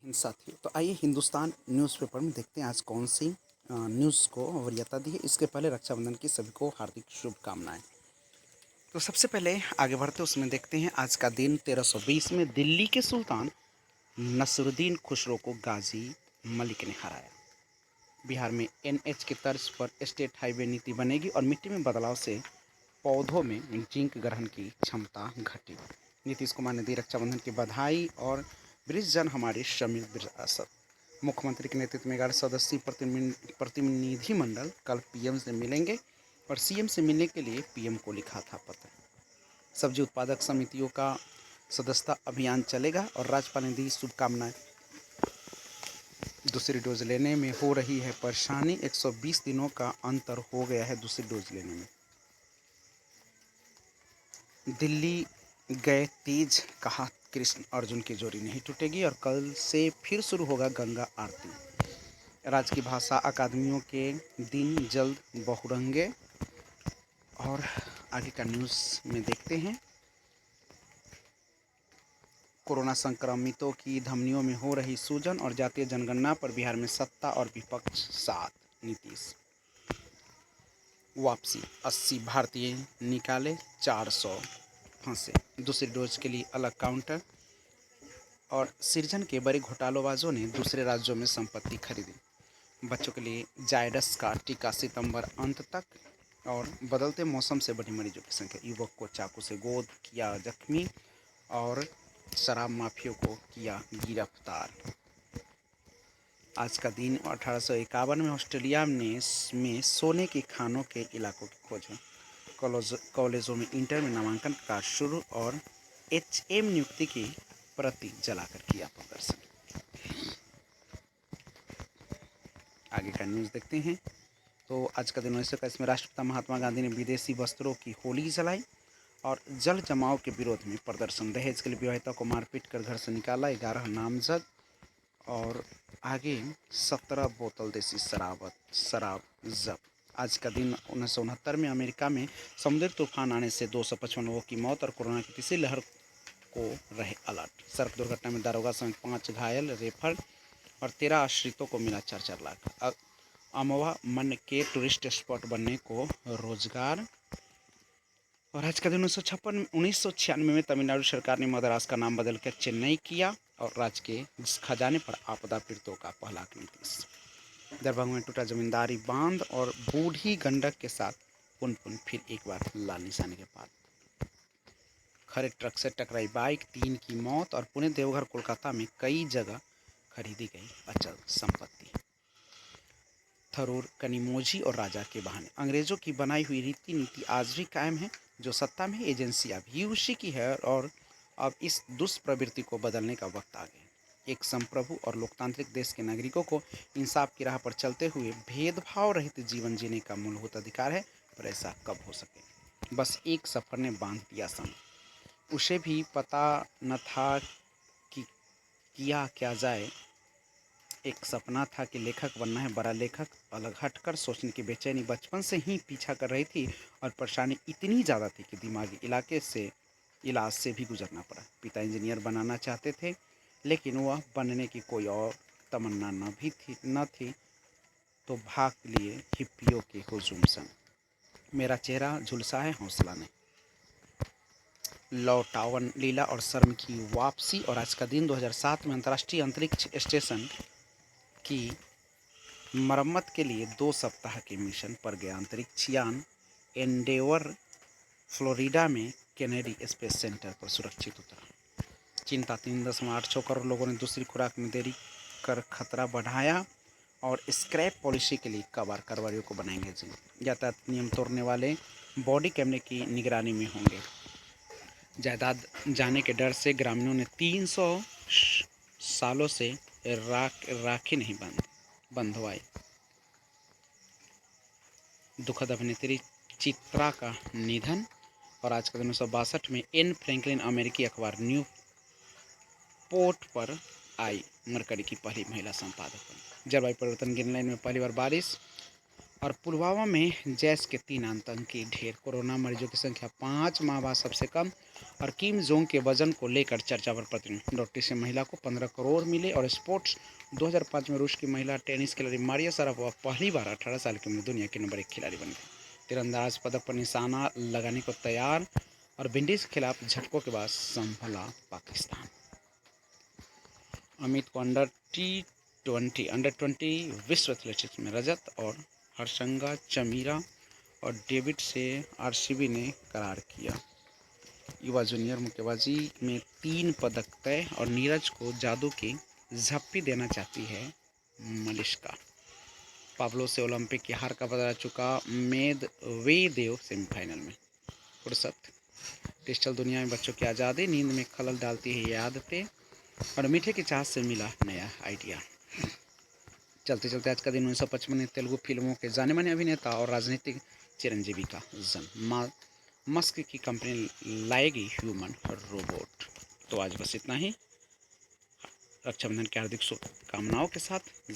साथियों, तो आइए हिंदुस्तान न्यूज़पेपर में देखते हैं आज कौन सी न्यूज़ को वरीयता दी है। इसके पहले रक्षाबंधन की सभी को हार्दिक शुभकामनाएं। तो सबसे पहले आगे बढ़ते उसमें देखते हैं आज का दिन 1320 में दिल्ली के सुल्तान नसरुद्दीन खुसरो को गाजी मलिक ने हराया। बिहार में एनएच की तर्ज पर स्टेट हाईवे नीति बनेगी और मिट्टी में बदलाव से पौधों में जिंक ग्रहण की क्षमता घटी। नीतीश कुमार ने दी रक्षाबंधन की बधाई और ब्रिज जन हमारी समृद्ध विरासत। मुख्यमंत्री के नेतृत्व में 11 सदस्यीय प्रतिनिधिमंडल कल पीएम से मिलेंगे और सीएम से मिलने के लिए पीएम को लिखा था पत्र। सब्जी उत्पादक समितियों का सदस्यता अभियान चलेगा और राज्यपाल ने दी शुभकामनाएं। दूसरी डोज लेने में हो रही है परेशानी, 120 दिनों का अंतर हो गया है दूसरी डोज लेने में। दिल्ली गए तेज, कहा कृष्ण अर्जुन की जोड़ी नहीं टूटेगी और कल से फिर शुरू होगा गंगा आरती। राज्य की भाषा अकादमियों के दिन जल्द बहुरेंगे। और आगे का न्यूज़ में देखते हैं, कोरोना संक्रमितों की धमनियों में हो रही सूजन और जातीय जनगणना पर बिहार में सत्ता और विपक्ष साथ। नीतीश वापसी, 80 भारतीय निकाले, 400 फंसे। दूसरी डोज के लिए अलग काउंटर। और सृजन के बड़े घोटालोबाजों ने दूसरे राज्यों में संपत्ति खरीदी। बच्चों के लिए जायडस का टीका सितंबर अंत तक। और बदलते मौसम से बढ़ी मरीजों की संख्या, युवक को चाकू से गोद किया जख्मी और शराब माफियों को किया गिरफ्तार। आज का दिन 1851 में ऑस्ट्रेलिया में सोने की खानों के इलाकों की खोज है। कॉलेजों में इंटर में नामांकन का शुरू और एचएम नियुक्ति की प्रति जलाकर किया प्रदर्शन। आगे का न्यूज़ देखते हैं। तो आज का दिन 1921 में राष्ट्रपिता महात्मा गांधी ने विदेशी वस्त्रों की होली जलाई और जल जमाव के विरोध में प्रदर्शन। दहेज के लिए विवाहिता को मारपीट कर घर से निकाला, 11 नामजद। और आगे 17 बोतल देसी शराब जब्त। आज का दिन 1969 में अमेरिका में समुद्री तूफान आने से 255 लोगों की मौत और कोरोना की तीसरी लहर को रहे अलर्ट। सड़क दुर्घटना में दारोगा समेत 5 घायल, रेफर और 13 आश्रितों को मिला 4-4 लाख। अमवा मन के टूरिस्ट स्पॉट बनने को रोजगार। और आज का दिन 1996 में तमिलनाडु सरकार ने मद्रास का नाम बदलकर चेन्नई किया और राज्य के खजाने पर आपदा पीड़ितों का पहला नीतीश। दरभंगा में टूटा जमींदारी बांध और बूढ़ी गंडक के साथ पुनपुन फिर एक बार लाल निशान के पास। खड़े ट्रक से टकराई बाइक, 3 की मौत। और पुणे, देवघर, कोलकाता में कई जगह खरीदी गई अचल संपत्ति। थरूर, कनिमोझी और राजा के बहाने, अंग्रेजों की बनाई हुई रीति नीति आज भी कायम है। जो सत्ता में एजेंसियां भी उसी की है और अब इस दुष्प्रवृत्ति को बदलने का वक्त आ गया। एक संप्रभु और लोकतांत्रिक देश के नागरिकों को इंसाफ की राह पर चलते हुए भेदभाव रहित जीवन जीने का मूलभूत अधिकार है, पर ऐसा कब हो सके। बस एक सफर ने बांध दिया संग, उसे भी पता न था कि किया क्या जाए। एक सपना था कि लेखक बनना है, बड़ा लेखक। अलग हटकर सोचने की बेचैनी बचपन से ही पीछा कर रही थी और परेशानी इतनी ज़्यादा थी कि दिमागी इलाज से भी गुजरना पड़ा। पिता इंजीनियर बनाना चाहते थे, लेकिन वह बनने की कोई और तमन्ना न थी तो भाग लिए हिप्पियों के हुजूम संग। मेरा चेहरा झुलसा है, हौसला नहीं। लौटावन, लीला और शर्म की वापसी। और आज का दिन 2007 में अंतर्राष्ट्रीय अंतरिक्ष स्टेशन की मरम्मत के लिए 2 सप्ताह के मिशन पर गया अंतरिक्ष यान एंडेवर फ्लोरिडा में केनेडी स्पेस सेंटर पर सुरक्षित उतरा। चिंता, 3.86 करोड़ लोगों ने दूसरी खुराक में देरी कर खतरा बढ़ाया। और स्क्रैप पॉलिसी के लिए कारोबारियों को बनाएंगे जिम्मेदार। यातायात नियम तोड़ने वाले बॉडी कैमरे की निगरानी में होंगे। जायदाद जाने के डर से ग्रामीणों ने 300 सालों से राखी नहीं बंधवाई। दुखद अभिनेत्री चित्रा का निधन। और आज का दिन 1962 में एन फ्रैंकलिन अमेरिकी अखबार न्यू पोर्ट पर आई मरकरी की पहली महिला संपादक बनी। जलवायु परिवर्तन, ग्रीनलैंड में पहली बार बारिश। और पुलवामा में जैश के 3 आतंकी ढेर। कोरोना मरीजों की संख्या 5 माह बाद सबसे कम। और किम जोंग के वजन को लेकर चर्चा पर प्रतिदिन। डॉक्टर से महिला को 15 करोड़ मिले। और स्पोर्ट्स 2005 में रूस की महिला टेनिस खिलाड़ी मारिया शारापोवा पहली बार 18 साल की उम्र में दुनिया की नंबर 1 खिलाड़ी बन गई। तीरंदाज पदक पर निशाना लगाने को तैयार। और विंडीज के खिलाफ झटकों के बाद संभला पाकिस्तान। अमित को अंडर 20 विश्व एथलेटिक्स में रजत। और हर्षंगा चमीरा और डेविड से आरसीबी ने करार किया। युवा जूनियर मुक्केबाजी में 3 पदक तय। और नीरज को जादू की झप्पी देना चाहती है मलिष्का। पाब्लो से ओलंपिक की हार का पता चुका मेदवेदेव सेमीफाइनल में। फुर्सत डिजिटल दुनिया में बच्चों की आज़ादी नींद में खलल डालती है ये आदतें। और मीठे की चाह से मिला नया आइडिया। चलते चलते आज का दिन 1955 में तेलुगु फिल्मों के जाने माने अभिनेता और राजनीतिक चिरंजीवी का जन्म। मस्क की कंपनी लाएगी ह्यूमन रोबोट। तो आज बस इतना ही। रक्षाबंधन की हार्दिक शुभकामनाओं के साथ जय